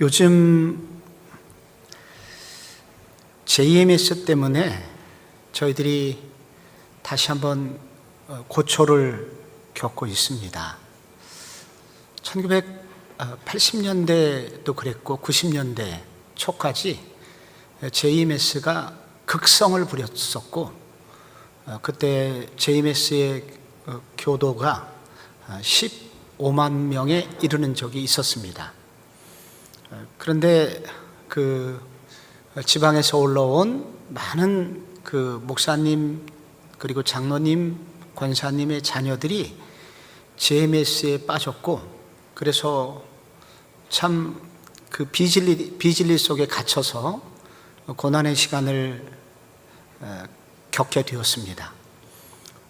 요즘 JMS 때문에 저희들이 다시 한번 고초를 겪고 있습니다. 1980년대도 그랬고 90년대 초까지 JMS가 극성을 부렸었고, 그때 JMS의 교도가 15만 명에 이르는 적이 있었습니다. 그런데 그 지방에서 올라온 많은 그 목사님 그리고 장로님, 권사님의 자녀들이 JMS에 빠졌고, 그래서 참 그 비진리 속에 갇혀서 고난의 시간을 겪게 되었습니다.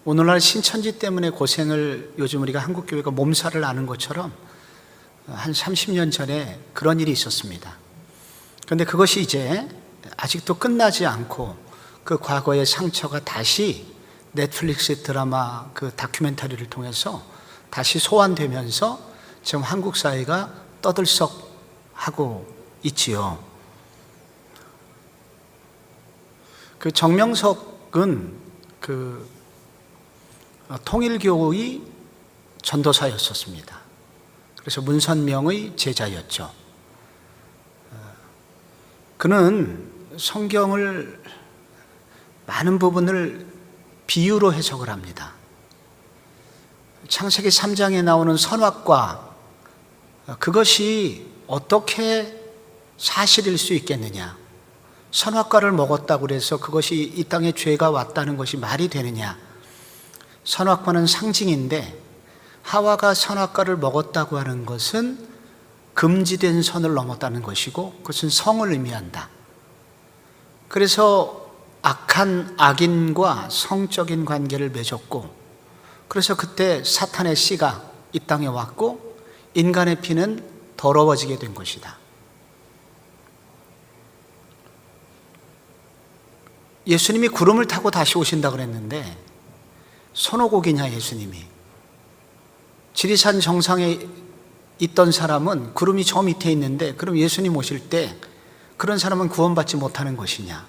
오늘날 신천지 때문에 고생을 요즘 우리가 한국교회가 몸살을 앓는 것처럼 한 30년 전에 그런 일이 있었습니다. 그런데 그것이 이제 아직도 끝나지 않고 그 과거의 상처가 다시 넷플릭스 드라마 그 다큐멘터리를 통해서 다시 소환되면서 지금 한국 사회가 떠들썩하고 있지요. 그 정명석은 그 통일교의 전도사였었습니다. 그래서 문선명의 제자였죠. 그는 성경을 많은 부분을 비유로 해석을 합니다. 창세기 3장에 나오는 선악과, 그것이 어떻게 사실일 수 있겠느냐? 선악과를 먹었다고 해서 그것이 이 땅에 죄가 왔다는 것이 말이 되느냐? 선악과는 상징인데 하와가 선악과를 먹었다고 하는 것은 금지된 선을 넘었다는 것이고, 그것은 성을 의미한다. 그래서 악한 악인과 성적인 관계를 맺었고, 그래서 그때 사탄의 씨가 이 땅에 왔고 인간의 피는 더러워지게 된 것이다. 예수님이 구름을 타고 다시 오신다고 그랬는데 손오곡이냐 예수님이? 지리산 정상에 있던 사람은 구름이 저 밑에 있는데 그럼 예수님 오실 때 그런 사람은 구원받지 못하는 것이냐?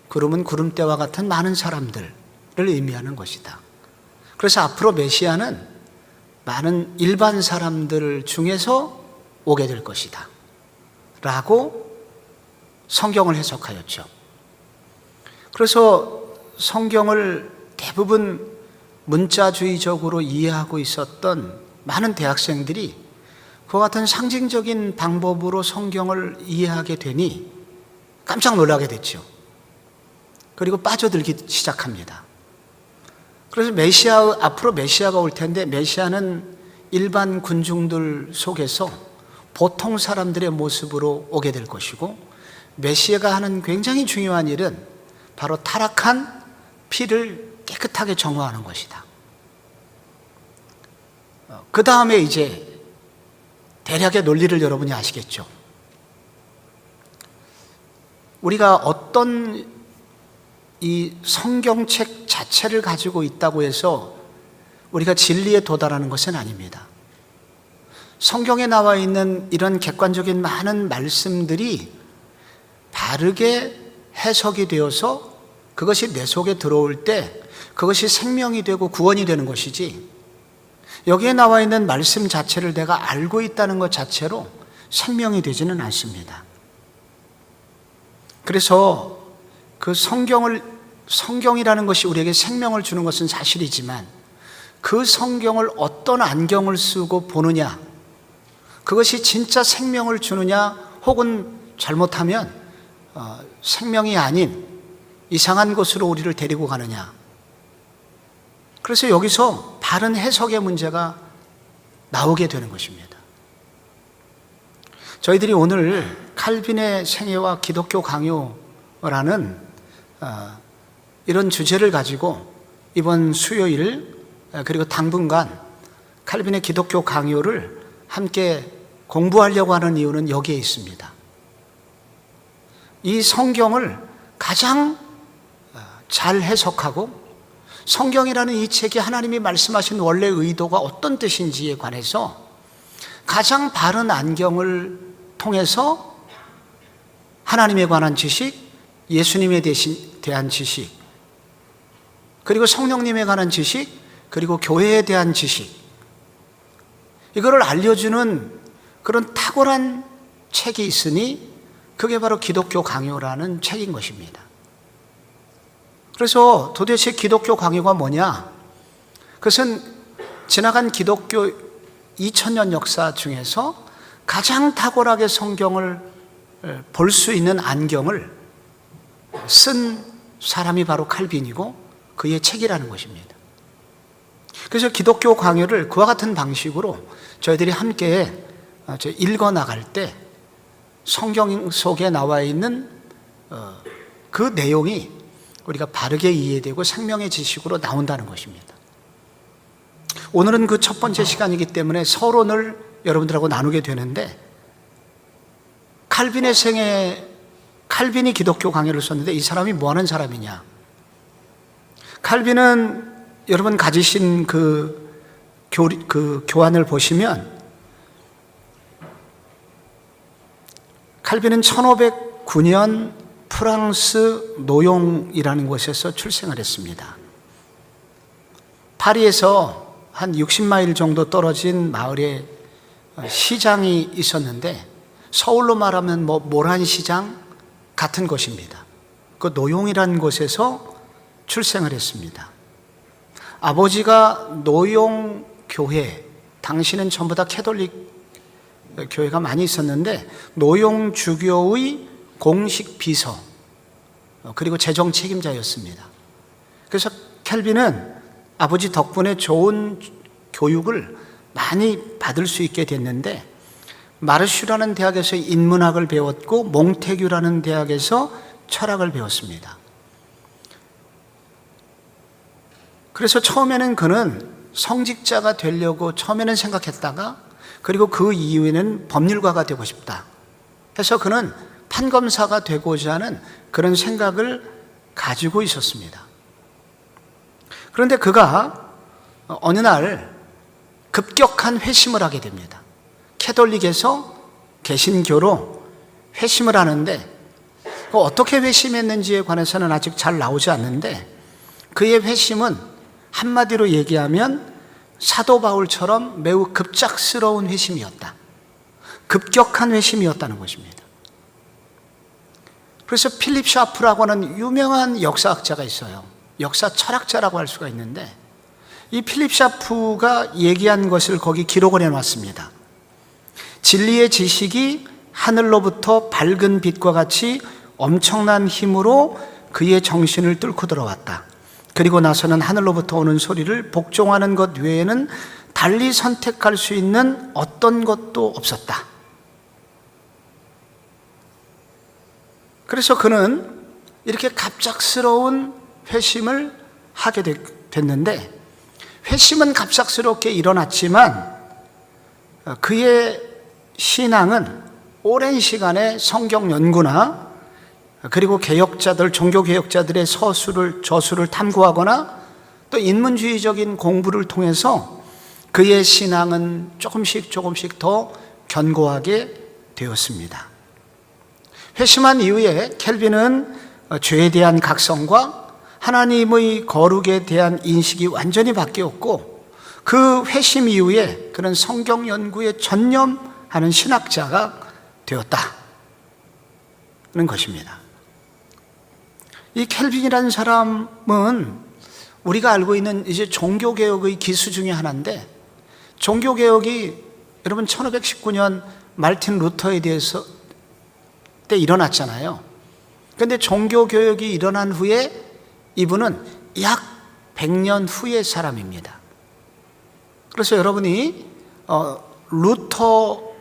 구름은 구름대와 같은 많은 사람들을 의미하는 것이다. 그래서 앞으로 메시아는 많은 일반 사람들 중에서 오게 될 것이다 라고 성경을 해석하였죠. 그래서 성경을 대부분 문자주의적으로 이해하고 있었던 많은 대학생들이 그와 같은 상징적인 방법으로 성경을 이해하게 되니 깜짝 놀라게 됐죠. 그리고 빠져들기 시작합니다. 그래서 앞으로 메시아가 올 텐데, 메시아는 일반 군중들 속에서 보통 사람들의 모습으로 오게 될 것이고, 메시아가 하는 굉장히 중요한 일은 바로 타락한 피를 깨끗하게 정화하는 것이다. 그 다음에 이제 대략의 논리를 여러분이 아시겠죠? 우리가 어떤 이 성경책 자체를 가지고 있다고 해서 우리가 진리에 도달하는 것은 아닙니다. 성경에 나와 있는 이런 객관적인 많은 말씀들이 바르게 해석이 되어서 그것이 내 속에 들어올 때 그것이 생명이 되고 구원이 되는 것이지, 여기에 나와 있는 말씀 자체를 내가 알고 있다는 것 자체로 생명이 되지는 않습니다. 그래서 그 성경이라는 것이 우리에게 생명을 주는 것은 사실이지만, 그 성경을 어떤 안경을 쓰고 보느냐, 그것이 진짜 생명을 주느냐, 혹은 잘못하면 생명이 아닌 이상한 곳으로 우리를 데리고 가느냐. 그래서 여기서 바른 해석의 문제가 나오게 되는 것입니다. 저희들이 오늘 칼빈의 생애와 기독교 강요라는 이런 주제를 가지고 이번 수요일 그리고 당분간 칼빈의 기독교 강요를 함께 공부하려고 하는 이유는 여기에 있습니다. 이 성경을 가장 잘 해석하고, 성경이라는 이 책이 하나님이 말씀하신 원래 의도가 어떤 뜻인지에 관해서 가장 바른 안경을 통해서 하나님에 관한 지식, 예수님에 대한 지식, 그리고 성령님에 관한 지식, 그리고 교회에 대한 지식, 이거를 알려주는 그런 탁월한 책이 있으니 그게 바로 기독교 강요라는 책인 것입니다. 그래서 도대체 기독교 강요가 뭐냐? 그것은 지나간 기독교 2000년 역사 중에서 가장 탁월하게 성경을 볼 수 있는 안경을 쓴 사람이 바로 칼빈이고 그의 책이라는 것입니다. 그래서 기독교 강요를 그와 같은 방식으로 저희들이 함께 읽어 나갈 때 성경 속에 나와 있는 그 내용이 우리가 바르게 이해되고 생명의 지식으로 나온다는 것입니다. 오늘은 그 첫 번째 시간이기 때문에 서론을 여러분들하고 나누게 되는데, 칼빈이 기독교 강요를 썼는데 이 사람이 뭐 하는 사람이냐? 칼빈은 여러분 가지신 그 교환을 보시면 칼빈은 1509년 프랑스 노용이라는 곳에서 출생을 했습니다. 파리에서 한 60마일 정도 떨어진 마을에 시장이 있었는데, 서울로 말하면 모란시장 같은 곳입니다. 그 노용이라는 곳에서 출생을 했습니다. 아버지가 노용교회, 당시는 전부 다 캐톨릭 교회가 많이 있었는데 노용주교의 공식 비서, 그리고 재정 책임자였습니다. 그래서 켈빈은 아버지 덕분에 좋은 교육을 많이 받을 수 있게 됐는데, 마르슈라는 대학에서 인문학을 배웠고 몽테규라는 대학에서 철학을 배웠습니다. 그래서 처음에는 그는 성직자가 되려고 처음에는 생각했다가, 그리고 그 이후에는 법률가가 되고 싶다 해서 그는 판검사가 되고자 하는 그런 생각을 가지고 있었습니다. 그런데 그가 어느 날 급격한 회심을 하게 됩니다. 캐톨릭에서 개신교로 회심을 하는데, 어떻게 회심했는지에 관해서는 아직 잘 나오지 않는데, 그의 회심은 한마디로 얘기하면 사도 바울처럼 매우 급작스러운 회심이었다. 급격한 회심이었다는 것입니다. 그래서 필립 샤프라고 하는 유명한 역사학자가 있어요. 역사 철학자라고 할 수가 있는데, 이 필립 샤프가 얘기한 것을 거기 기록을 해놨습니다. 진리의 지식이 하늘로부터 밝은 빛과 같이 엄청난 힘으로 그의 정신을 뚫고 들어왔다. 그리고 나서는 하늘로부터 오는 소리를 복종하는 것 외에는 달리 선택할 수 있는 어떤 것도 없었다. 그래서 그는 이렇게 갑작스러운 회심을 하게 됐는데, 회심은 갑작스럽게 일어났지만 그의 신앙은 오랜 시간에 성경 연구나, 그리고 개혁자들, 종교개혁자들의 저술을 탐구하거나 또 인문주의적인 공부를 통해서 그의 신앙은 조금씩 더 견고하게 되었습니다. 회심한 이후에 켈빈은 죄에 대한 각성과 하나님의 거룩에 대한 인식이 완전히 바뀌었고, 그 회심 이후에 그는 성경 연구에 전념하는 신학자가 되었다는 것입니다. 이 켈빈이라는 사람은 우리가 알고 있는 이제 종교개혁의 기수 중에 하나인데, 종교개혁이 여러분 1519년 말틴 루터에 대해서 때 일어났잖아요. 그런데 종교개혁이 일어난 후에 이분은 약 100년 후의 사람입니다. 그래서 여러분이 루터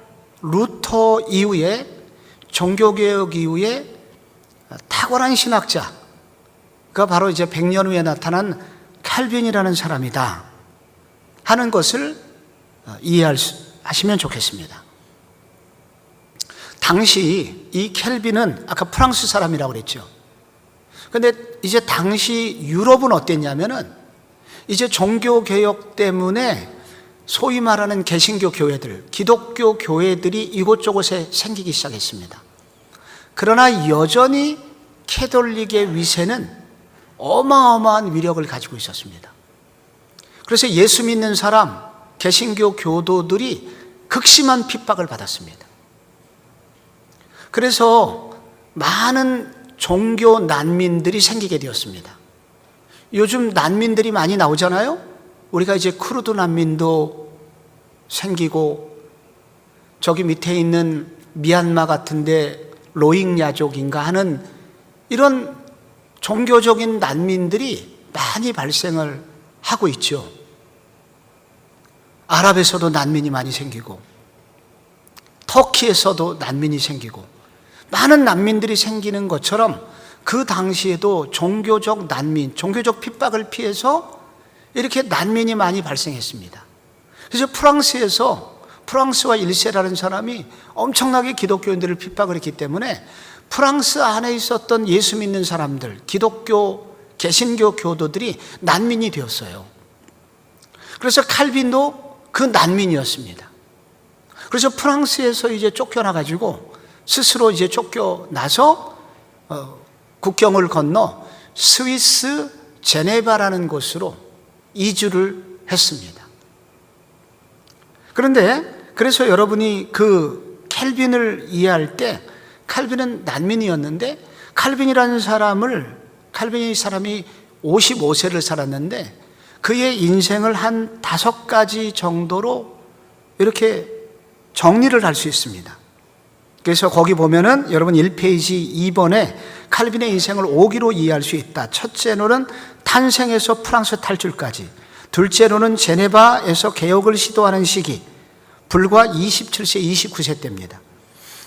이후에, 종교개혁 이후에 탁월한 신학자가 바로 이제 100년 후에 나타난 칼빈이라는 사람이다 하는 것을 이해하시면 좋겠습니다. 당시 이 켈빈은 아까 프랑스 사람이라고 그랬죠. 그런데 이제 당시 유럽은 어땠냐면은 이제 종교개혁 때문에 소위 말하는 개신교 교회들, 기독교 교회들이 이곳저곳에 생기기 시작했습니다. 그러나 여전히 캐톨릭의 위세는 어마어마한 위력을 가지고 있었습니다. 그래서 예수 믿는 사람, 개신교 교도들이 극심한 핍박을 받았습니다. 그래서 많은 종교 난민들이 생기게 되었습니다. 요즘 난민들이 많이 나오잖아요. 우리가 이제 쿠르드 난민도 생기고, 저기 밑에 있는 미얀마 같은데 로힝야족인가 하는 이런 종교적인 난민들이 많이 발생을 하고 있죠. 아랍에서도 난민이 많이 생기고, 터키에서도 난민이 생기고, 많은 난민들이 생기는 것처럼 그 당시에도 종교적 난민, 종교적 핍박을 피해서 이렇게 난민이 많이 발생했습니다. 그래서 프랑스와 1세라는 사람이 엄청나게 기독교인들을 핍박을 했기 때문에 프랑스 안에 있었던 예수 믿는 사람들, 기독교, 개신교 교도들이 난민이 되었어요. 그래서 칼빈도 그 난민이었습니다. 그래서 프랑스에서 이제 쫓겨나가지고 스스로 이제 쫓겨나서 국경을 건너 스위스 제네바라는 곳으로 이주를 했습니다. 그래서 여러분이 그 칼빈을 이해할 때, 칼빈은 난민이었는데, 칼빈이 사람이 55세를 살았는데 그의 인생을 한 5가지 정도로 이렇게 정리를 할 수 있습니다. 그래서 거기 보면은 여러분 1페이지 2번에 칼빈의 인생을 5기로 이해할 수 있다. 첫째로는 탄생에서 프랑스 탈출까지, 둘째로는 제네바에서 개혁을 시도하는 시기, 불과 27세, 29세 때입니다.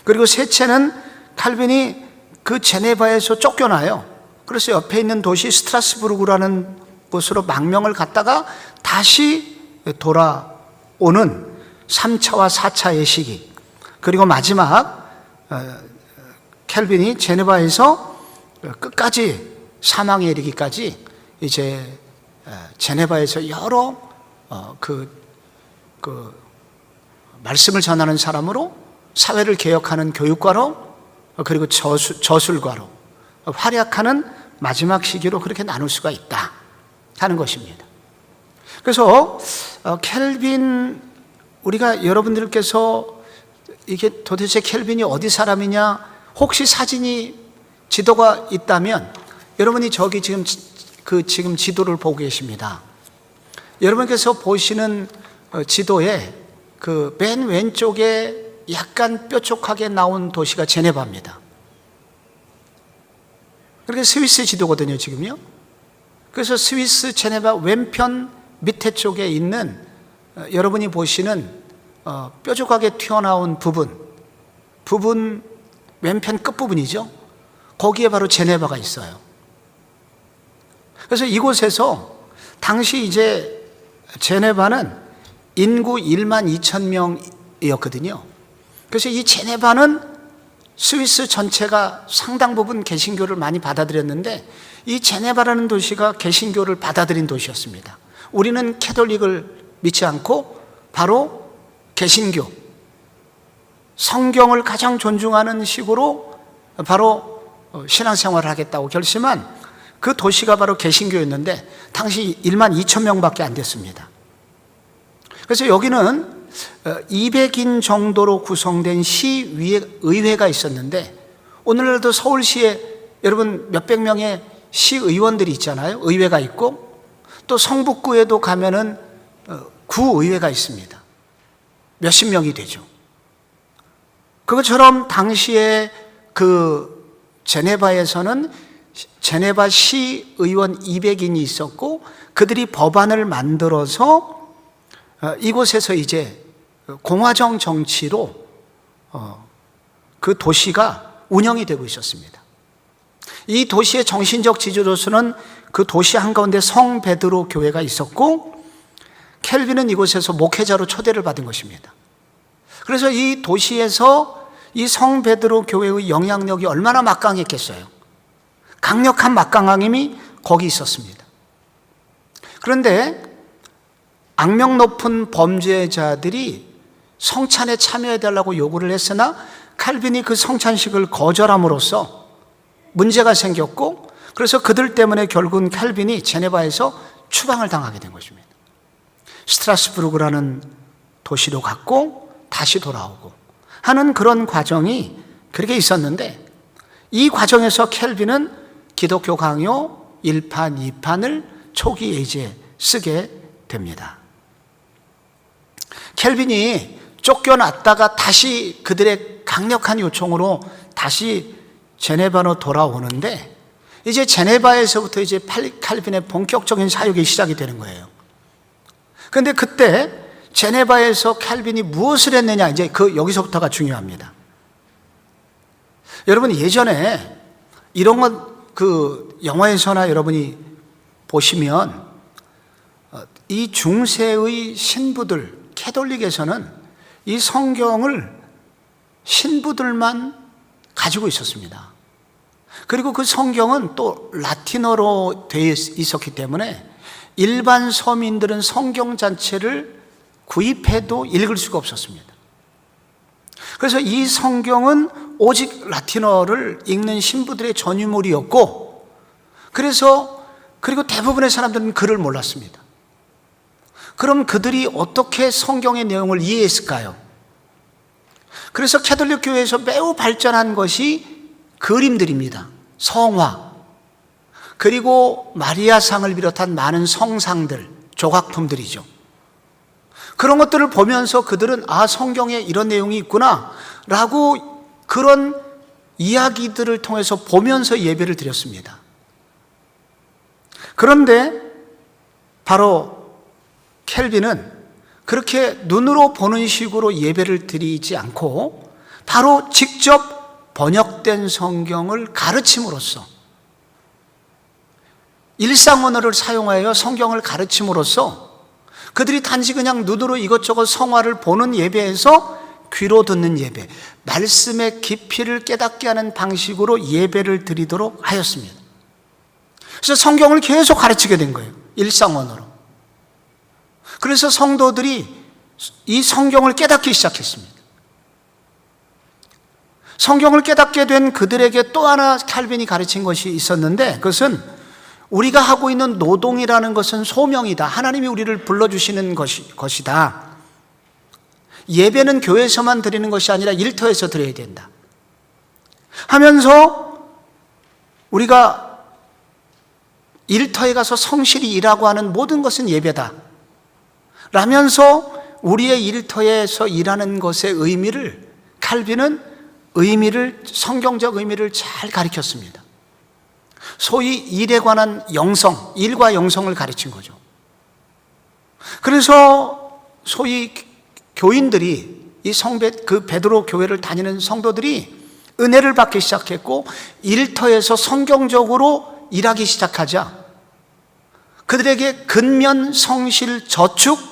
그리고 셋째는 칼빈이 그 제네바에서 쫓겨나요. 그래서 옆에 있는 도시 스트라스부르크라는 곳으로 망명을 갔다가 다시 돌아오는 3차와 4차의 시기, 그리고 마지막 캘빈이 제네바에서 끝까지 사망에 이르기까지 이제 제네바에서 여러 말씀을 전하는 사람으로, 사회를 개혁하는 교육가로, 그리고 저술가로 활약하는 마지막 시기로 그렇게 나눌 수가 있다 하는 것입니다. 그래서 캘빈, 우리가 여러분들께서 이게 도대체 캘빈이 어디 사람이냐, 혹시 지도가 있다면 여러분이 저기 지금 지도를 보고 계십니다. 여러분께서 보시는 지도에 그 맨 왼쪽에 약간 뾰족하게 나온 도시가 제네바입니다. 그렇게 스위스 지도거든요, 지금요. 그래서 스위스 제네바 왼편 밑에 쪽에 있는 여러분이 보시는 뾰족하게 튀어나온 부분 왼편 끝부분이죠. 거기에 바로 제네바가 있어요. 그래서 이곳에서 당시 이제 제네바는 인구 1만 2천 명이었거든요. 그래서 이 제네바는 스위스 전체가 상당 부분 개신교를 많이 받아들였는데, 이 제네바라는 도시가 개신교를 받아들인 도시였습니다. 우리는 캐톨릭을 믿지 않고 바로 개신교, 성경을 가장 존중하는 식으로 바로 신앙생활을 하겠다고 결심한 그 도시가 바로 개신교였는데, 당시 1만 2천 명밖에 안 됐습니다. 그래서 여기는 200인 정도로 구성된 시의회가 있었는데, 오늘날도 서울시에 여러분 몇백 명의 시의원들이 있잖아요. 의회가 있고, 또 성북구에도 가면은 구의회가 있습니다. 몇십 명이 되죠. 그것처럼 당시에 그 제네바에서는 제네바 시의원 200인이 있었고, 그들이 법안을 만들어서 이곳에서 이제 공화정 정치로 그 도시가 운영이 되고 있었습니다. 이 도시의 정신적 지주로서는 그 도시 한가운데 성 베드로 교회가 있었고, 캘빈은 이곳에서 목회자로 초대를 받은 것입니다. 그래서 이 도시에서 이 성 베드로 교회의 영향력이 얼마나 막강했겠어요. 강력한 막강함이 거기 있었습니다. 그런데 악명 높은 범죄자들이 성찬에 참여해달라고 요구를 했으나 칼빈이 그 성찬식을 거절함으로써 문제가 생겼고, 그래서 그들 때문에 결국은 칼빈이 제네바에서 추방을 당하게 된 것입니다. 스트라스부르크라는 도시로 갔고 다시 돌아오고 하는 그런 과정이 그렇게 있었는데, 이 과정에서 켈빈은 기독교 강요 1판, 2판을 초기에 이제 쓰게 됩니다. 켈빈이 쫓겨났다가 다시 그들의 강력한 요청으로 다시 제네바로 돌아오는데, 이제 제네바에서부터 이제 칼빈의 본격적인 사역이 시작이 되는 거예요. 그런데 그때 제네바에서 칼빈이 무엇을 했느냐, 이제 여기서부터가 중요합니다. 여러분, 예전에 이런 것 영화에서나 여러분이 보시면 이 중세의 신부들, 캐톨릭에서는 이 성경을 신부들만 가지고 있었습니다. 그리고 그 성경은 또 라틴어로 되어 있었기 때문에 일반 서민들은 성경 자체를 구입해도 읽을 수가 없었습니다. 그래서 이 성경은 오직 라틴어를 읽는 신부들의 전유물이었고, 그리고 대부분의 사람들은 글을 몰랐습니다. 그럼 그들이 어떻게 성경의 내용을 이해했을까요? 그래서 캐톨릭 교회에서 매우 발전한 것이 그림들입니다. 성화, 그리고 마리아상을 비롯한 많은 성상들, 조각품들이죠. 그런 것들을 보면서 그들은 성경에 이런 내용이 있구나 라고 그런 이야기들을 통해서 보면서 예배를 드렸습니다. 그런데 바로 켈빈은 그렇게 눈으로 보는 식으로 예배를 드리지 않고 바로 직접 번역된 성경을 가르침으로써, 일상 언어를 사용하여 성경을 가르침으로써 그들이 단지 그냥 눈으로 이것저것 성화를 보는 예배에서 귀로 듣는 예배, 말씀의 깊이를 깨닫게 하는 방식으로 예배를 드리도록 하였습니다. 그래서 성경을 계속 가르치게 된 거예요, 일상 언어로. 그래서 성도들이 이 성경을 깨닫기 시작했습니다. 성경을 깨닫게 된 그들에게 또 하나 칼빈이 가르친 것이 있었는데, 그것은 우리가 하고 있는 노동이라는 것은 소명이다. 하나님이 우리를 불러주시는 것이다. 예배는 교회에서만 드리는 것이 아니라 일터에서 드려야 된다 하면서, 우리가 일터에 가서 성실히 일하고 하는 모든 것은 예배다 라면서 우리의 일터에서 일하는 것의 의미를, 칼빈은 성경적 의미를 잘 가르쳤습니다. 소위 일에 관한 영성, 일과 영성을 가르친 거죠. 그래서 소위 교인들이, 그 베드로 교회를 다니는 성도들이 은혜를 받기 시작했고, 일터에서 성경적으로 일하기 시작하자 그들에게 근면, 성실, 저축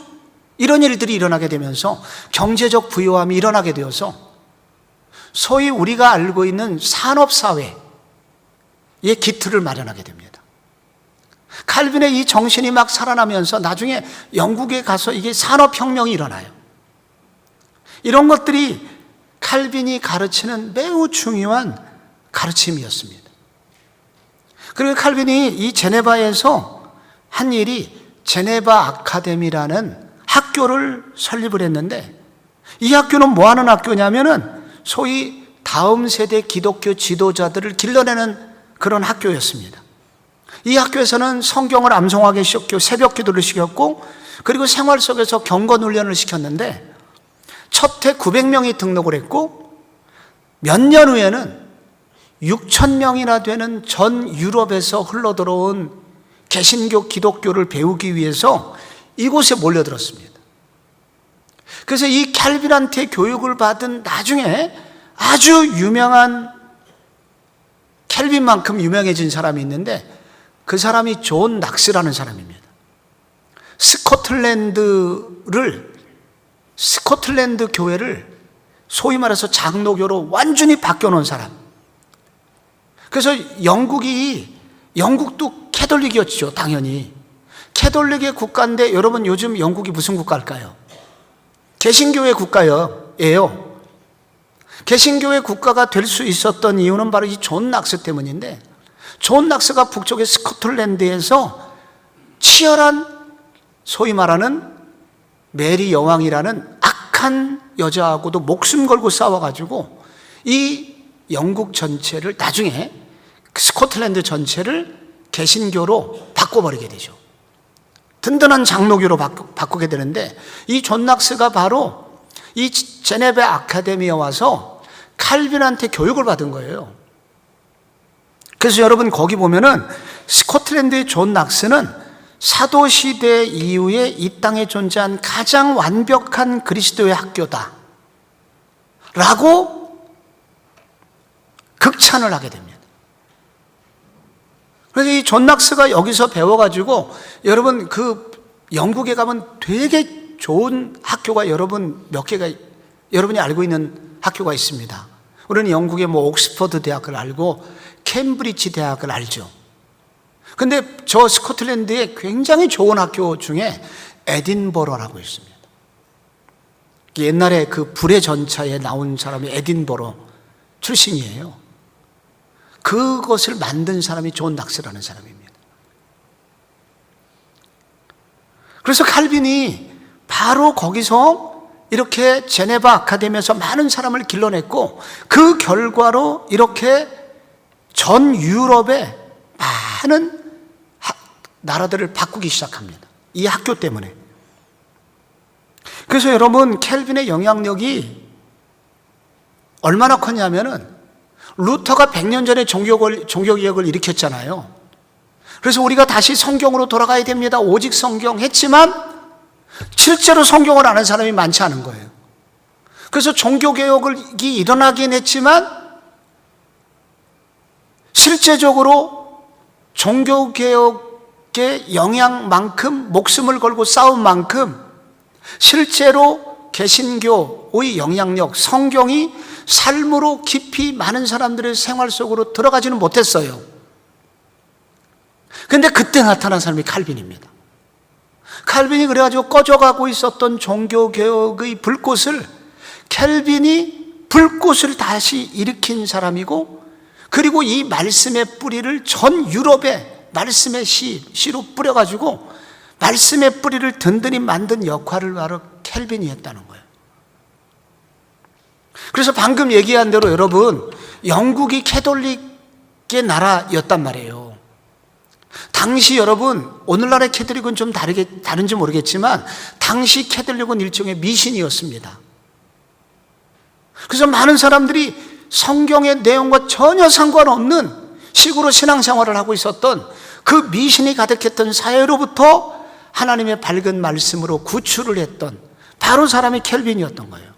이런 일들이 일어나게 되면서 경제적 부유함이 일어나게 되어서 소위 우리가 알고 있는 산업사회의 기틀을 마련하게 됩니다. 칼빈의 이 정신이 막 살아나면서 나중에 영국에 가서 이게 산업혁명이 일어나요. 이런 것들이 칼빈이 가르치는 매우 중요한 가르침이었습니다. 그리고 칼빈이 이 제네바에서 한 일이 제네바 아카데미라는 학교를 설립을 했는데, 이 학교는 뭐 하는 학교냐면은 소위 다음 세대 기독교 지도자들을 길러내는 그런 학교였습니다. 이 학교에서는 성경을 암송하게 시켰고, 새벽 기도를 시켰고, 그리고 생활 속에서 경건 훈련을 시켰는데, 첫 해 900명이 등록을 했고, 몇 년 후에는 6,000명이나 되는 전 유럽에서 흘러들어온 개신교 기독교를 배우기 위해서 이곳에 몰려들었습니다. 그래서 이 칼빈한테 교육을 받은 나중에 아주 유명한, 켈빈만큼 유명해진 사람이 있는데, 그 사람이 존 낙스라는 사람입니다. 스코틀랜드 교회를 소위 말해서 장로교로 완전히 바꿔놓은 사람. 그래서 영국도 캐톨릭이었죠, 당연히. 캐톨릭의 국가인데 여러분 요즘 영국이 무슨 국가일까요? 개신교의 국가예요. 개신교의 국가가 될 수 있었던 이유는 바로 이 존 낙스 때문인데, 존 낙스가 북쪽의 스코틀랜드에서 치열한 소위 말하는 메리 여왕이라는 악한 여자하고도 목숨 걸고 싸워가지고 이 영국 전체를, 나중에 스코틀랜드 전체를 개신교로 바꿔버리게 되죠. 든든한 장로교로 바꾸게 되는데, 이 존 낙스가 바로 이 제네베 아카데미에 와서 칼빈한테 교육을 받은 거예요. 그래서 여러분 거기 보면은 스코틀랜드의 존 낙스는 사도시대 이후에 이 땅에 존재한 가장 완벽한 그리스도의 학교다 라고 극찬을 하게 됩니다. 그래서 이 존 낙스가 여기서 배워가지고, 여러분 그 영국에 가면 되게 좋은 학교가 여러분 몇 개가, 여러분이 알고 있는 학교가 있습니다. 우리는 영국의 옥스퍼드 대학을 알고 캠브리지 대학을 알죠. 근데 저 스코틀랜드에 굉장히 좋은 학교 중에 에딘버러라고 있습니다. 옛날에 그 불의 전차에 나온 사람이 에딘버러 출신이에요. 그것을 만든 사람이 존 낙스라는 사람입니다. 그래서 칼빈이 바로 거기서 이렇게 제네바 아카데미에서 많은 사람을 길러냈고, 그 결과로 이렇게 전 유럽의 많은 나라들을 바꾸기 시작합니다. 이 학교 때문에. 그래서 여러분, 켈빈의 영향력이 얼마나 컸냐면은, 루터가 100년 전에 종교개혁을 일으켰잖아요. 그래서 우리가 다시 성경으로 돌아가야 됩니다, 오직 성경 했지만 실제로 성경을 아는 사람이 많지 않은 거예요. 그래서 종교개혁이 일어나긴 했지만 실제적으로 종교개혁의 영향만큼, 목숨을 걸고 싸운 만큼 실제로 개신교의 영향력, 성경이 삶으로 깊이 많은 사람들의 생활 속으로 들어가지는 못했어요. 근데 그때 나타난 사람이 칼빈입니다. 칼빈이 그래가지고 꺼져가고 있었던 종교개혁의 불꽃을, 켈빈이 불꽃을 다시 일으킨 사람이고, 그리고 이 말씀의 뿌리를 전 유럽에 말씀의 씨로 뿌려가지고 말씀의 뿌리를 든든히 만든 역할을 바로 켈빈이 했다는 거예요. 그래서 방금 얘기한 대로 여러분, 영국이 캐톨릭의 나라였단 말이에요. 당시 여러분, 오늘날의 캐톨릭은 좀 다른지 모르겠지만 당시 캐톨릭은 일종의 미신이었습니다. 그래서 많은 사람들이 성경의 내용과 전혀 상관없는 식으로 신앙생활을 하고 있었던 그 미신이 가득했던 사회로부터 하나님의 밝은 말씀으로 구출을 했던 바로 사람이 켈빈이었던 거예요.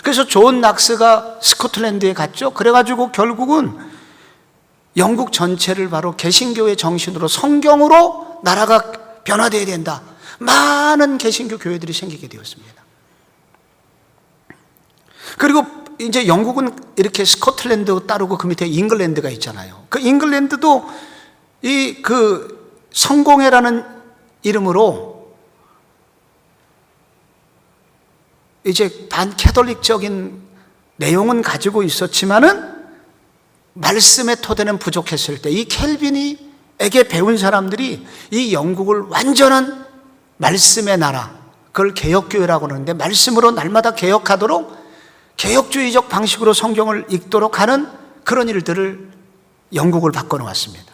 그래서 존 낙스가 스코틀랜드에 갔죠. 그래가지고 결국은 영국 전체를 바로 개신교의 정신으로, 성경으로 나라가 변화되어야 된다, 많은 개신교 교회들이 생기게 되었습니다. 그리고 이제 영국은 이렇게 스코틀랜드 따르고 그 밑에 잉글랜드가 있잖아요. 그 잉글랜드도 그 성공회라는 이름으로 이제 반캐톨릭적인 내용은 가지고 있었지만은 말씀의 토대는 부족했을 때 이 켈빈이에게 배운 사람들이 이 영국을 완전한 말씀의 나라, 그걸 개혁교회라고 하는데, 말씀으로 날마다 개혁하도록 개혁주의적 방식으로 성경을 읽도록 하는 그런 일들을 영국을 바꿔놓았습니다.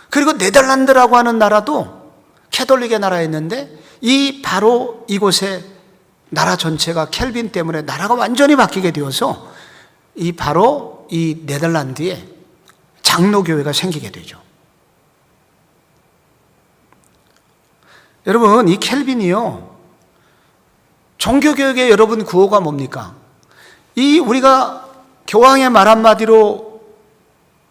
그리고 네덜란드라고 하는 나라도 캐톨릭의 나라였는데, 바로 이곳의 나라 전체가 켈빈 때문에 나라가 완전히 바뀌게 되어서 바로 이 네덜란드에 장로교회가 생기게 되죠. 여러분, 이 켈빈이요, 종교개혁의 여러분 구호가 뭡니까? 우리가 교황의 말 한마디로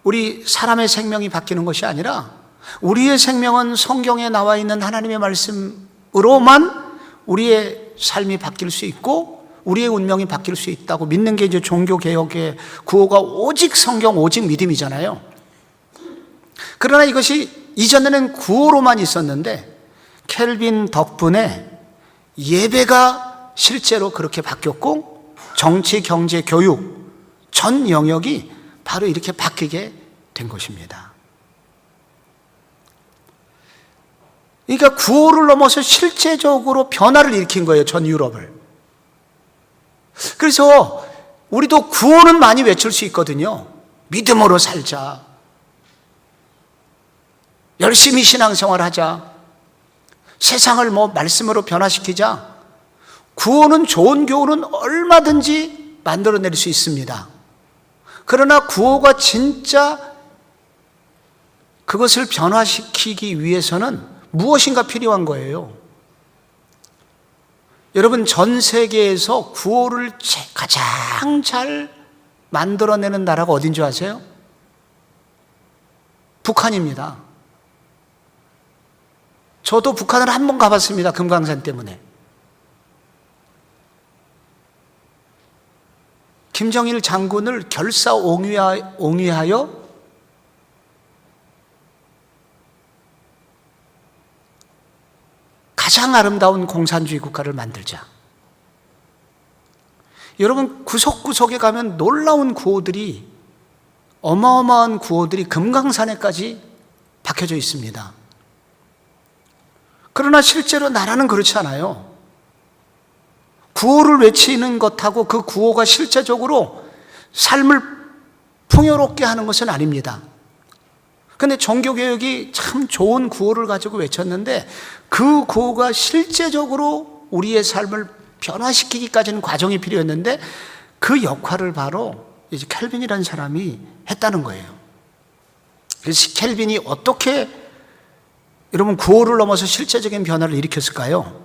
우리 사람의 생명이 바뀌는 것이 아니라, 우리의 생명은 성경에 나와 있는 하나님의 말씀으로만 우리의 삶이 바뀔 수 있고 우리의 운명이 바뀔 수 있다고 믿는 게 이제 종교개혁의 구호가 오직 성경, 오직 믿음이잖아요. 그러나 이것이 이전에는 구호로만 있었는데 켈빈 덕분에 예배가 실제로 그렇게 바뀌었고 정치, 경제, 교육 전 영역이 바로 이렇게 바뀌게 된 것입니다. 그러니까 구호를 넘어서 실제적으로 변화를 일으킨 거예요, 전 유럽을. 그래서 우리도 구호는 많이 외칠 수 있거든요. 믿음으로 살자, 열심히 신앙생활 하자, 세상을 말씀으로 변화시키자. 구호는, 좋은 교훈은 얼마든지 만들어낼 수 있습니다. 그러나 구호가 진짜 그것을 변화시키기 위해서는 무엇인가 필요한 거예요. 여러분, 전 세계에서 구호를 가장 잘 만들어내는 나라가 어딘 줄 아세요? 북한입니다. 저도 북한을 한 번 가봤습니다. 금강산 때문에. 김정일 장군을 결사옹위하여 가장 아름다운 공산주의 국가를 만들자. 여러분, 구석구석에 가면 놀라운 구호들이, 어마어마한 구호들이 금강산에까지 박혀져 있습니다. 그러나 실제로 나라는 그렇지 않아요. 구호를 외치는 것하고 그 구호가 실제적으로 삶을 풍요롭게 하는 것은 아닙니다. 그런데 종교개혁이 참 좋은 구호를 가지고 외쳤는데 그 구호가 실제적으로 우리의 삶을 변화시키기까지는 과정이 필요했는데 그 역할을 바로 이제 켈빈이라는 사람이 했다는 거예요. 그래서 켈빈이 어떻게 여러분 구호를 넘어서 실제적인 변화를 일으켰을까요?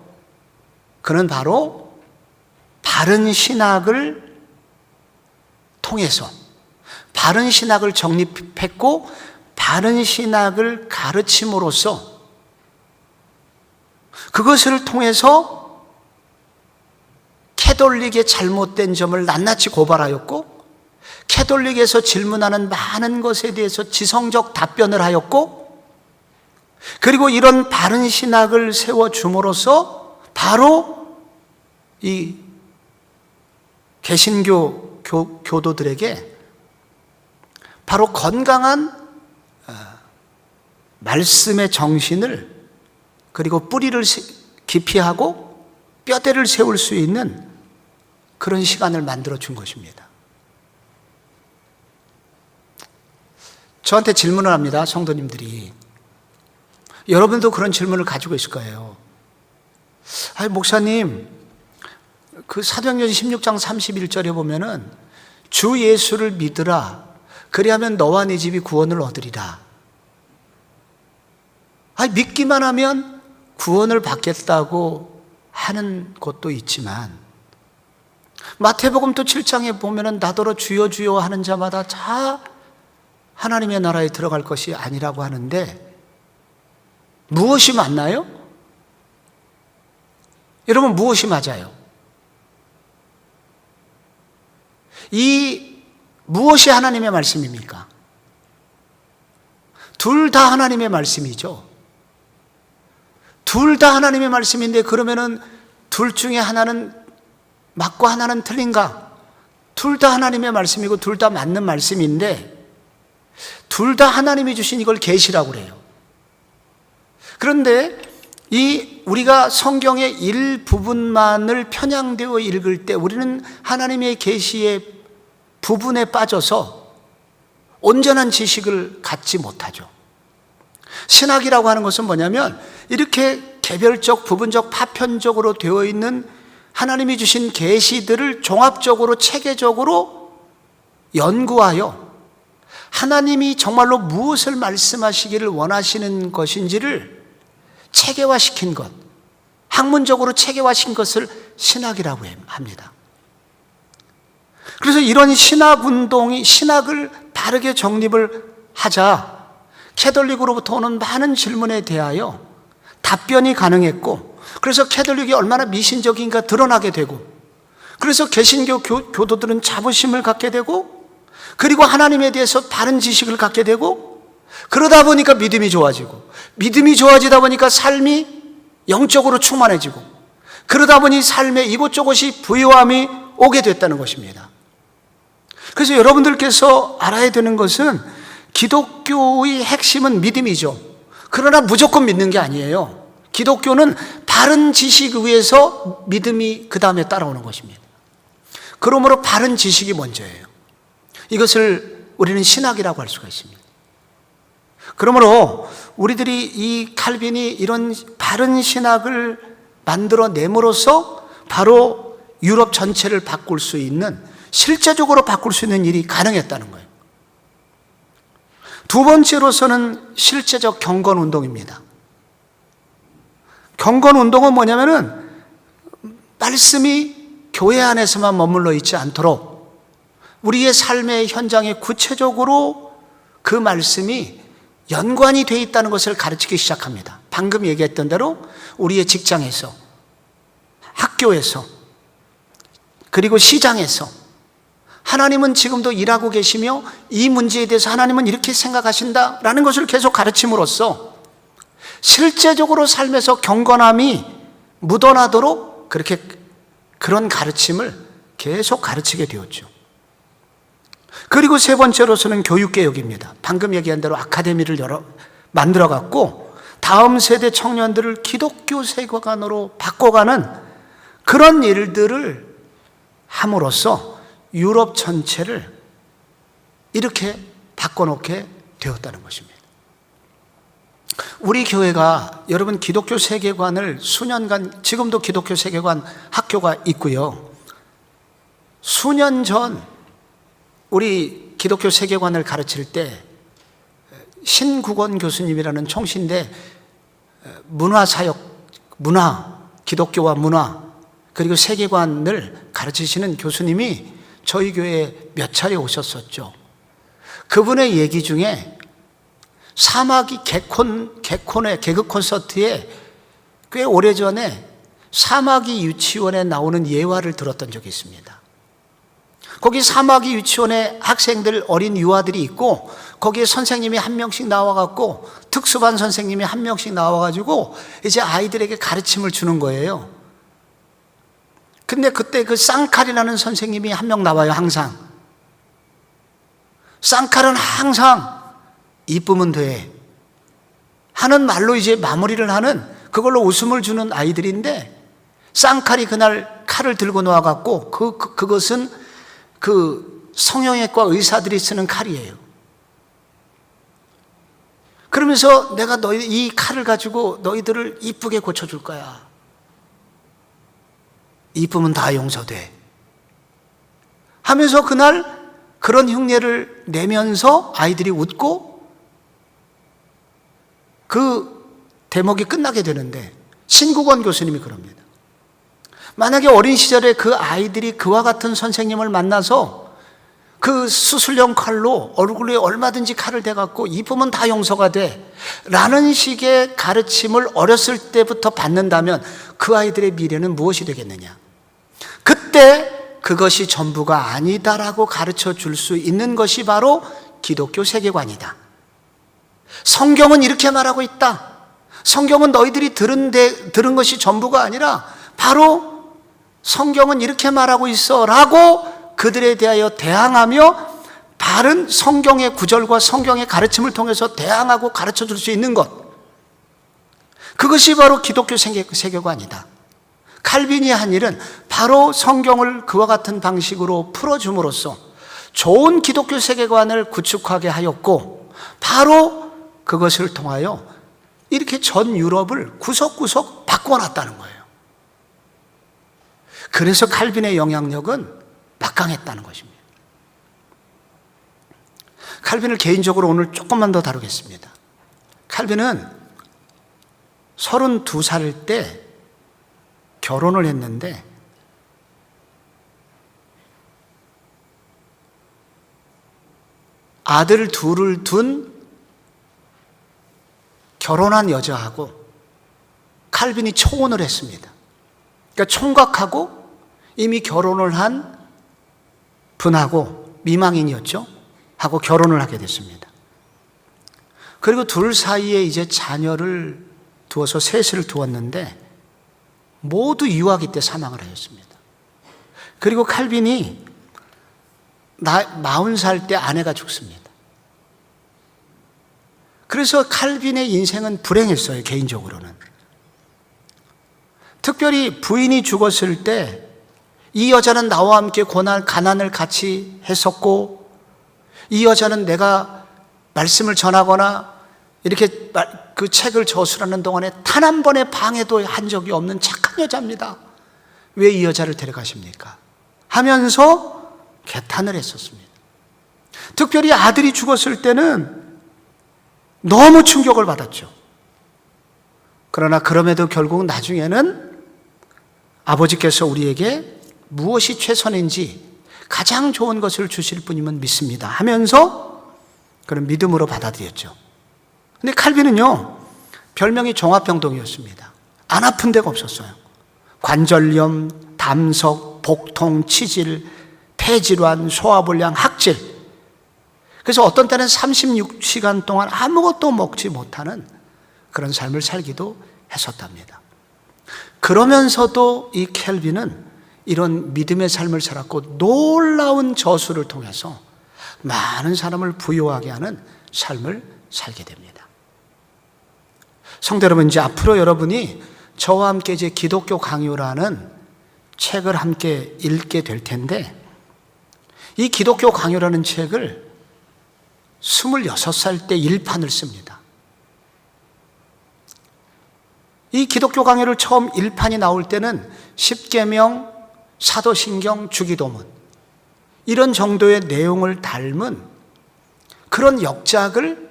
그는 바로 바른 신학을 통해서 바른 신학을 정립했고 바른 신학을 가르침으로써 그것을 통해서 캐톨릭의 잘못된 점을 낱낱이 고발하였고 캐톨릭에서 질문하는 많은 것에 대해서 지성적 답변을 하였고 그리고 이런 바른 신학을 세워줌으로써 바로 이 개신교 교도들에게 바로 건강한 말씀의 정신을 그리고 뿌리를 깊이 하고 뼈대를 세울 수 있는 그런 시간을 만들어 준 것입니다. 저한테 질문을 합니다. 성도님들이. 여러분도 그런 질문을 가지고 있을 거예요. 아니, 목사님, 그 사도행전 16장 31절에 보면은 주 예수를 믿으라. 그리하면 너와 네 집이 구원을 얻으리라. 아니, 믿기만 하면 구원을 받겠다고 하는 것도 있지만 마태복음 또 7장에 보면은 나더러 주여 주여 하는 자마다 다 하나님의 나라에 들어갈 것이 아니라고 하는데 무엇이 맞나요? 여러분, 무엇이 맞아요? 이 무엇이 하나님의 말씀입니까? 둘 다 하나님의 말씀이죠. 둘 다 하나님의 말씀인데 그러면은 둘 중에 하나는 맞고 하나는 틀린가? 둘 다 하나님의 말씀이고 둘 다 맞는 말씀인데 둘 다 하나님이 주신 이걸 계시라고 그래요. 그런데 이 우리가 성경의 일부분만을 편향되어 읽을 때 우리는 하나님의 계시의 부분에 빠져서 온전한 지식을 갖지 못하죠. 신학이라고 하는 것은 뭐냐면 이렇게 개별적, 부분적, 파편적으로 되어 있는 하나님이 주신 계시들을 종합적으로, 체계적으로 연구하여 하나님이 정말로 무엇을 말씀하시기를 원하시는 것인지를 체계화시킨 것, 학문적으로 체계화시킨 것을 신학이라고 합니다. 그래서 이런 신학운동이 신학을 바르게 정립을 하자 캐톨릭으로부터 오는 많은 질문에 대하여 답변이 가능했고 그래서 캐톨릭이 얼마나 미신적인가 드러나게 되고 그래서 개신교 교도들은 자부심을 갖게 되고 그리고 하나님에 대해서 바른 지식을 갖게 되고 그러다 보니까 믿음이 좋아지고, 믿음이 좋아지다 보니까 삶이 영적으로 충만해지고, 그러다 보니 삶에 이곳저곳이 부유함이 오게 됐다는 것입니다. 그래서 여러분들께서 알아야 되는 것은 기독교의 핵심은 믿음이죠. 그러나 무조건 믿는 게 아니에요. 기독교는 바른 지식 위에서 믿음이 그 다음에 따라오는 것입니다. 그러므로 바른 지식이 먼저예요. 이것을 우리는 신학이라고 할 수가 있습니다. 그러므로 우리들이 이 칼빈이 이런 바른 신학을 만들어냄으로써 바로 유럽 전체를 바꿀 수 있는, 실제적으로 바꿀 수 있는 일이 가능했다는 거예요. 두 번째로서는 실제적 경건운동입니다. 경건운동은 뭐냐면은 말씀이 교회 안에서만 머물러 있지 않도록 우리의 삶의 현장에 구체적으로 그 말씀이 연관이 되어 있다는 것을 가르치기 시작합니다. 방금 얘기했던 대로 우리의 직장에서, 학교에서, 그리고 시장에서 하나님은 지금도 일하고 계시며 이 문제에 대해서 하나님은 이렇게 생각하신다라는 것을 계속 가르침으로써 실제적으로 삶에서 경건함이 묻어나도록 그런 가르침을 계속 가르치게 되었죠. 그리고 세 번째로서는 교육개혁입니다. 방금 얘기한 대로 아카데미를 만들어갖고 다음 세대 청년들을 기독교 세계관으로 바꿔가는 그런 일들을 함으로써 유럽 전체를 이렇게 바꿔놓게 되었다는 것입니다. 우리 교회가 여러분 기독교 세계관을 수년간, 지금도 기독교 세계관 학교가 있고요. 수년 전 우리 기독교 세계관을 가르칠 때 신국원 교수님이라는 총신대 기독교와 문화 그리고 세계관을 가르치시는 교수님이 저희 교회에 몇 차례 오셨었죠. 그분의 얘기 중에 사마귀 개콘의 개그 콘서트에 꽤 오래전에 사마귀 유치원에 나오는 예화를 들었던 적이 있습니다. 거기 사마귀 유치원에 학생들, 어린 유아들이 있고 거기에 선생님이 한 명씩 나와갖고 특수반 선생님이 한 명씩 나와가지고 이제 아이들에게 가르침을 주는 거예요. 근데 그때 그 쌍칼이라는 선생님이 한 명 나와요. 항상 쌍칼은 항상 이쁘면 돼 하는 말로 이제 마무리를 하는, 그걸로 웃음을 주는 아이들인데, 쌍칼이 그날 칼을 들고 나와갖고 그것은 그 성형외과 의사들이 쓰는 칼이에요. 그러면서 내가 이 칼을 가지고 너희들을 이쁘게 고쳐줄 거야. 이쁘면 다 용서돼 하면서 그날 그런 흉내를 내면서 아이들이 웃고 그 대목이 끝나게 되는데, 신국원 교수님이 그럽니다. 만약에 어린 시절에 그 아이들이 그와 같은 선생님을 만나서 그 수술용 칼로 얼굴에 얼마든지 칼을 대갖고 이쁘면 다 용서가 돼 라는 식의 가르침을 어렸을 때부터 받는다면 그 아이들의 미래는 무엇이 되겠느냐? 그때 그것이 전부가 아니다라고 가르쳐 줄 수 있는 것이 바로 기독교 세계관이다. 성경은 이렇게 말하고 있다. 성경은 너희들이 들은 것이 전부가 아니라 바로 성경은 이렇게 말하고 있어 라고 그들에 대하여 대항하며 바른 성경의 구절과 성경의 가르침을 통해서 대항하고 가르쳐 줄 수 있는 것, 그것이 바로 기독교 세계관이다. 칼빈이 한 일은 바로 성경을 그와 같은 방식으로 풀어줌으로써 좋은 기독교 세계관을 구축하게 하였고, 바로 그것을 통하여 이렇게 전 유럽을 구석구석 바꿔놨다는 거예요. 그래서 칼빈의 영향력은 막강했다는 것입니다. 칼빈을 개인적으로 오늘 조금만 더 다루겠습니다. 칼빈은 32살 때 결혼을 했는데 아들 둘을 둔 결혼한 여자하고 칼빈이 초혼을 했습니다. 그러니까 총각하고 이미 결혼을 한 분하고, 미망인이었죠, 하고 결혼을 하게 됐습니다. 그리고 둘 사이에 이제 자녀를 두어서 셋을 두었는데 모두 유아기 때 사망을 하였습니다. 그리고 칼빈이 40살 때 아내가 죽습니다. 그래서 칼빈의 인생은 불행했어요, 개인적으로는. 특별히 부인이 죽었을 때 이 여자는 나와 함께 고난, 가난을 같이 했었고, 이 여자는 내가 말씀을 전하거나 이렇게 그 책을 저술하는 동안에 단 한 번의 방해도 한 적이 없는 착한 여자입니다. 왜 이 여자를 데려가십니까? 하면서 개탄을 했었습니다. 특별히 아들이 죽었을 때는 너무 충격을 받았죠. 그러나 그럼에도 결국 나중에는 아버지께서 우리에게 무엇이 최선인지 가장 좋은 것을 주실 분이면 믿습니다 하면서 그런 믿음으로 받아들였죠. 근데 칼빈은요, 별명이 종합병동이었습니다. 안 아픈 데가 없었어요. 관절염, 담석, 복통, 치질, 폐질환, 소화불량, 학질. 그래서 어떤 때는 36시간 동안 아무것도 먹지 못하는 그런 삶을 살기도 했었답니다. 그러면서도 이 켈빈은 이런 믿음의 삶을 살았고 놀라운 저수를 통해서 많은 사람을 부유하게 하는 삶을 살게 됩니다. 성도 여러분, 이제 앞으로 여러분이 저와 함께 이제 기독교 강요라는 책을 함께 읽게 될 텐데, 이 기독교 강요라는 책을 26살 때 1판을 씁니다. 이 기독교 강요를 처음 1판이 나올 때는 십계명, 사도신경, 주기도문 이런 정도의 내용을 닮은 그런 역작을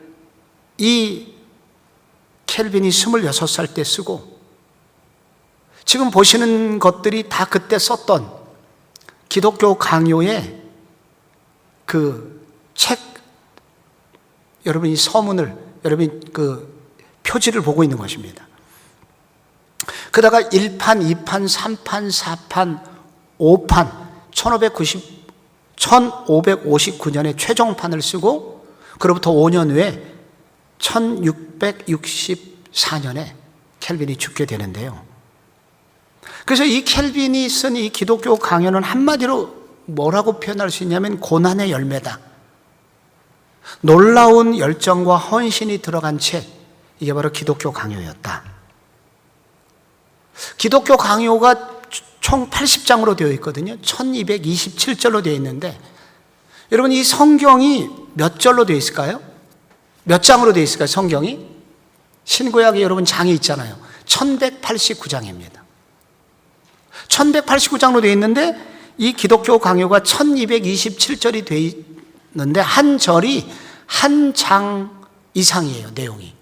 이 켈빈이 26살 때 쓰고, 지금 보시는 것들이 다 그때 썼던 기독교 강요의 그 책, 여러분이 서문을, 여러분이 그 표지를 보고 있는 것입니다. 그다가 1판, 2판, 3판, 4판, 5판, 1559년에 최종판을 쓰고, 그로부터 5년 후에 1664년에 켈빈이 죽게 되는데요. 그래서 이 켈빈이 쓴 이 기독교 강요는 한마디로 뭐라고 표현할 수 있냐면 고난의 열매다. 놀라운 열정과 헌신이 들어간 책, 이게 바로 기독교 강요였다. 기독교 강요가 총 80장으로 되어 있거든요. 1227절로 되어 있는데, 여러분 이 성경이 몇 절로 되어 있을까요? 몇 장으로 되어 있을까요? 성경이? 신구약에 여러분 장이 있잖아요. 1189장입니다. 1189장으로 되어 있는데 이 기독교 강요가 1227절이 되어 있는데 한 절이 한 장 이상이에요, 내용이.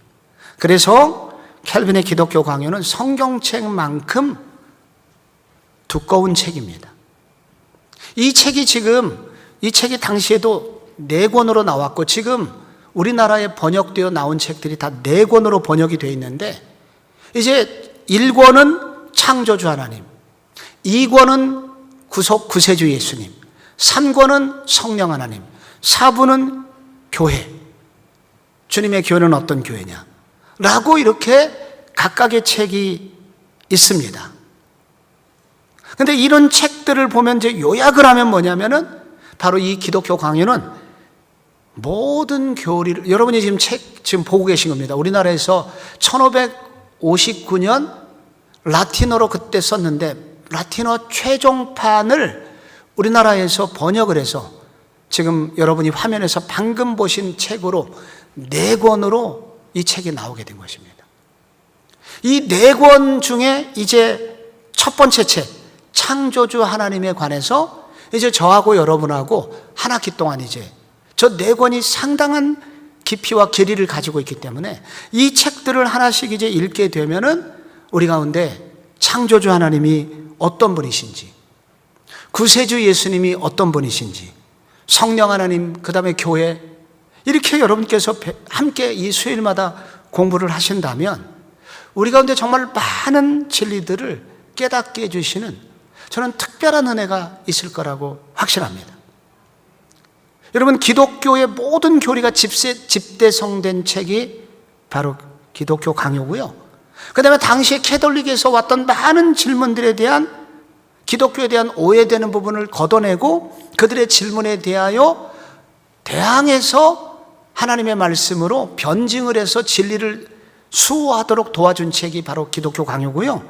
그래서 켈빈의 기독교 강요는 성경책만큼 두꺼운 책입니다. 이 책이 당시에도 4권으로 나왔고, 지금 우리나라에 번역되어 나온 책들이 다 4권으로 번역이 되어 있는데, 이제 1권은 창조주 하나님, 2권은 구세주 예수님, 3권은 성령 하나님, 4부는 교회, 주님의 교회는 어떤 교회냐 라고 이렇게 각각의 책이 있습니다. 근데 이런 책들을 보면 이제 요약을 하면 뭐냐면은 바로 이 기독교 강요는 모든 교리를, 여러분이 지금 보고 계신 겁니다. 우리나라에서 1559년 라틴어로 그때 썼는데, 라틴어 최종판을 우리나라에서 번역을 해서 지금 여러분이 화면에서 방금 보신 책으로 4권으로 이 책이 나오게 된 것입니다. 이 4권 중에 이제 첫 번째 책, 창조주 하나님에 관해서 이제 저하고 여러분하고 한 학기 동안 이제 저 4권이 상당한 깊이와 길이를 가지고 있기 때문에 이 책들을 하나씩 이제 읽게 되면은 우리 가운데 창조주 하나님이 어떤 분이신지, 구세주 예수님이 어떤 분이신지, 성령 하나님, 그 다음에 교회, 이렇게 여러분께서 함께 이 수요일마다 공부를 하신다면 우리 가운데 정말 많은 진리들을 깨닫게 해주시는 저는 특별한 은혜가 있을 거라고 확신합니다. 여러분, 기독교의 모든 교리가 집대성된 책이 바로 기독교 강요고요. 그 다음에 당시에 캐톨릭에서 왔던 많은 질문들에 대한, 기독교에 대한 오해되는 부분을 걷어내고 그들의 질문에 대하여 대항해서 하나님의 말씀으로 변증을 해서 진리를 수호하도록 도와준 책이 바로 기독교 강요고요.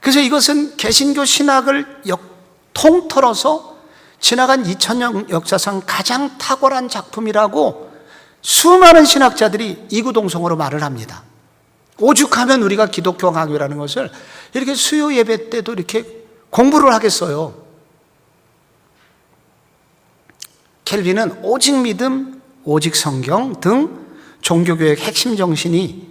그래서 이것은 개신교 신학을 통틀어서 지나간 2000년 역사상 가장 탁월한 작품이라고 수많은 신학자들이 이구동성으로 말을 합니다. 오죽하면 우리가 기독교 강요라는 것을 이렇게 수요 예배 때도 이렇게 공부를 하겠어요. 켈빈은 오직 믿음, 오직 성경 등 종교교육 핵심 정신이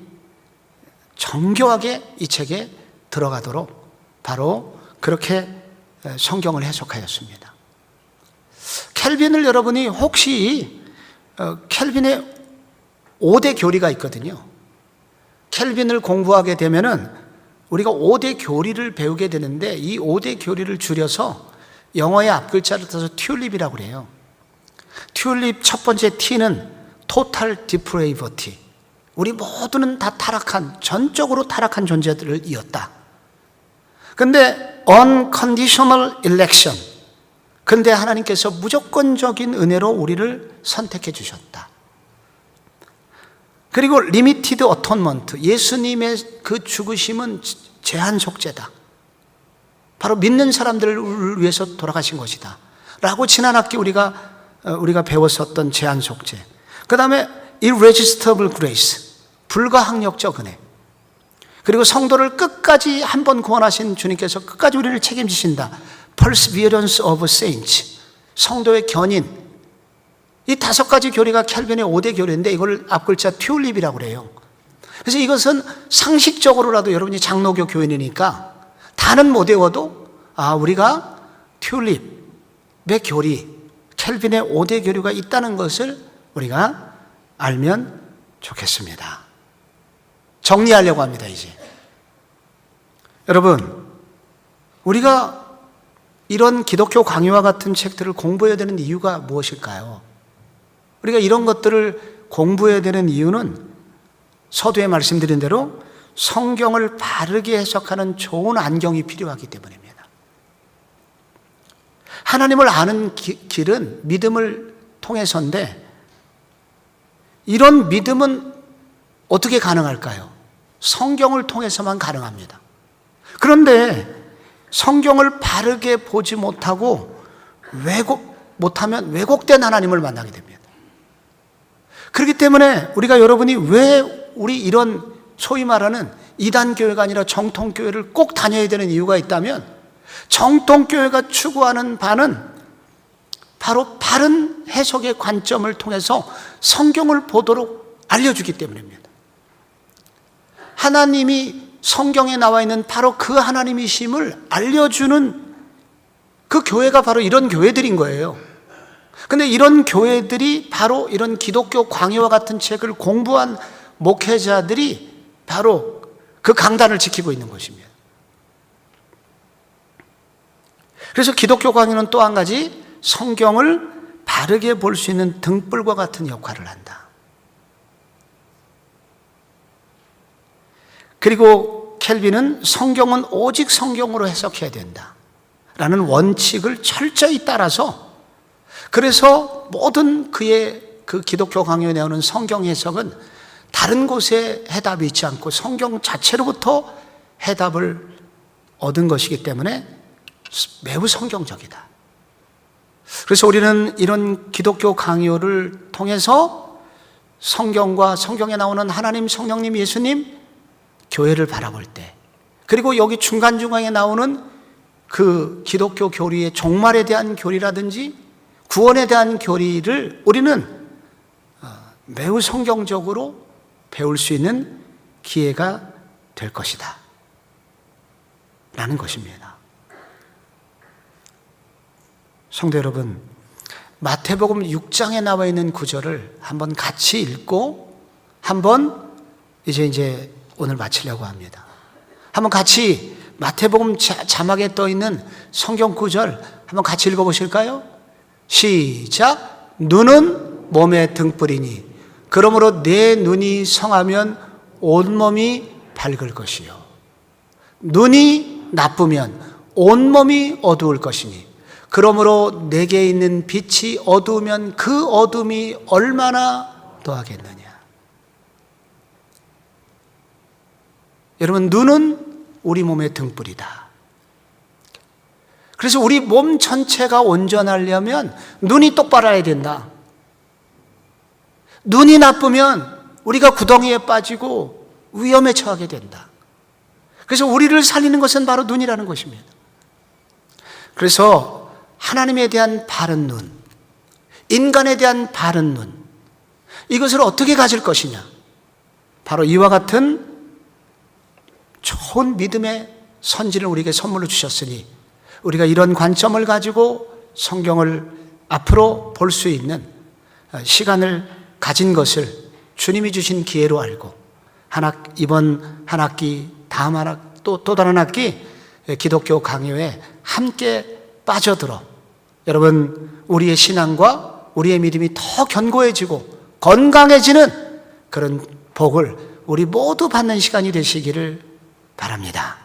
정교하게 이 책에 들어가도록 바로 그렇게 성경을 해석하였습니다. 켈빈을 여러분이 혹시 켈빈의 5대 교리가 있거든요. 켈빈을 공부하게 되면은 우리가 5대 교리를 배우게 되는데, 이 5대 교리를 줄여서 영어의 앞글자를 써서 튤립이라고 그래요. 튤립 첫 번째 T는 Total Depravity. 우리 모두는 다 타락한, 전적으로 타락한 존재들을 이었다. 근데 Unconditional Election. 근데 하나님께서 무조건적인 은혜로 우리를 선택해 주셨다. 그리고 Limited Atonement. 예수님의 그 죽으심은 제한 속죄다. 바로 믿는 사람들을 위해서 돌아가신 것이다 라고 지난 학기 우리가 배웠었던 제한 속죄. 그 다음에 Irresistible Grace. 불가항력적 은혜. 그리고 성도를 끝까지 한 번 구원하신 주님께서 끝까지 우리를 책임지신다. Perseverance of Saints. 성도의 견인. 이 5가지 교리가 켈빈의 5대 교리인데 이걸 앞글자 튤립이라고 그래요. 그래서 이것은 상식적으로라도 여러분이 장로교 교인이니까 다는 못 외워도 우리가 튤립의 교리, 켈빈의 5대 교리가 있다는 것을 우리가 알면 좋겠습니다. 정리하려고 합니다. 이제 여러분, 우리가 이런 기독교 강요와 같은 책들을 공부해야 되는 이유가 무엇일까요? 우리가 이런 것들을 공부해야 되는 이유는 서두에 말씀드린 대로 성경을 바르게 해석하는 좋은 안경이 필요하기 때문입니다. 하나님을 아는 길은 믿음을 통해서인데, 이런 믿음은 어떻게 가능할까요? 성경을 통해서만 가능합니다. 그런데 성경을 바르게 보지 못하고 못하면 왜곡된 하나님을 만나게 됩니다. 그렇기 때문에 여러분이 왜 우리 이런 소위 말하는 이단교회가 아니라 정통교회를 꼭 다녀야 되는 이유가 있다면, 정통교회가 추구하는 바는 바로 바른 해석의 관점을 통해서 성경을 보도록 알려주기 때문입니다. 하나님이 성경에 나와 있는 바로 그 하나님이심을 알려주는 그 교회가 바로 이런 교회들인 거예요. 근데 이런 교회들이 바로 이런 기독교 강요와 같은 책을 공부한 목회자들이 바로 그 강단을 지키고 있는 것입니다. 그래서 기독교 강요는 또 한 가지 성경을 바르게 볼 수 있는 등불과 같은 역할을 한다. 그리고 켈빈은 성경은 오직 성경으로 해석해야 된다 라는 원칙을 철저히 따라서, 그래서 모든 그의 그 기독교 강요에 나오는 성경 해석은 다른 곳에 해답이 있지 않고 성경 자체로부터 해답을 얻은 것이기 때문에 매우 성경적이다. 그래서 우리는 이런 기독교 강요를 통해서 성경과 성경에 나오는 하나님, 성령님, 예수님, 교회를 바라볼 때, 그리고 여기 중간중간에 나오는 그 기독교 교리의 종말에 대한 교리라든지 구원에 대한 교리를 우리는 매우 성경적으로 배울 수 있는 기회가 될 것이다 라는 것입니다. 성도 여러분, 마태복음 6장에 나와 있는 구절을 한번 같이 읽고 한번 이제 오늘 마치려고 합니다. 한번 같이 마태복음 자막에 떠 있는 성경 구절 한번 같이 읽어보실까요? 시작. 눈은 몸의 등불이니 그러므로 내 눈이 성하면 온몸이 밝을 것이요 눈이 나쁘면 온몸이 어두울 것이니 그러므로 내게 있는 빛이 어두우면 그 어둠이 얼마나 더하겠느냐. 여러분, 눈은 우리 몸의 등불이다. 그래서 우리 몸 전체가 온전하려면 눈이 똑바라야 된다. 눈이 나쁘면 우리가 구덩이에 빠지고 위험에 처하게 된다. 그래서 우리를 살리는 것은 바로 눈이라는 것입니다. 그래서 하나님에 대한 바른 눈, 인간에 대한 바른 눈, 이것을 어떻게 가질 것이냐? 바로 이와 같은 좋은 믿음의 선지를 우리에게 선물로 주셨으니 우리가 이런 관점을 가지고 성경을 앞으로 볼 수 있는 시간을 가진 것을 주님이 주신 기회로 알고 이번 한 학기, 다음 한 학기, 또 다른 학기 기독교 강요에 함께 빠져들어 여러분 우리의 신앙과 우리의 믿음이 더 견고해지고 건강해지는 그런 복을 우리 모두 받는 시간이 되시기를 바랍니다.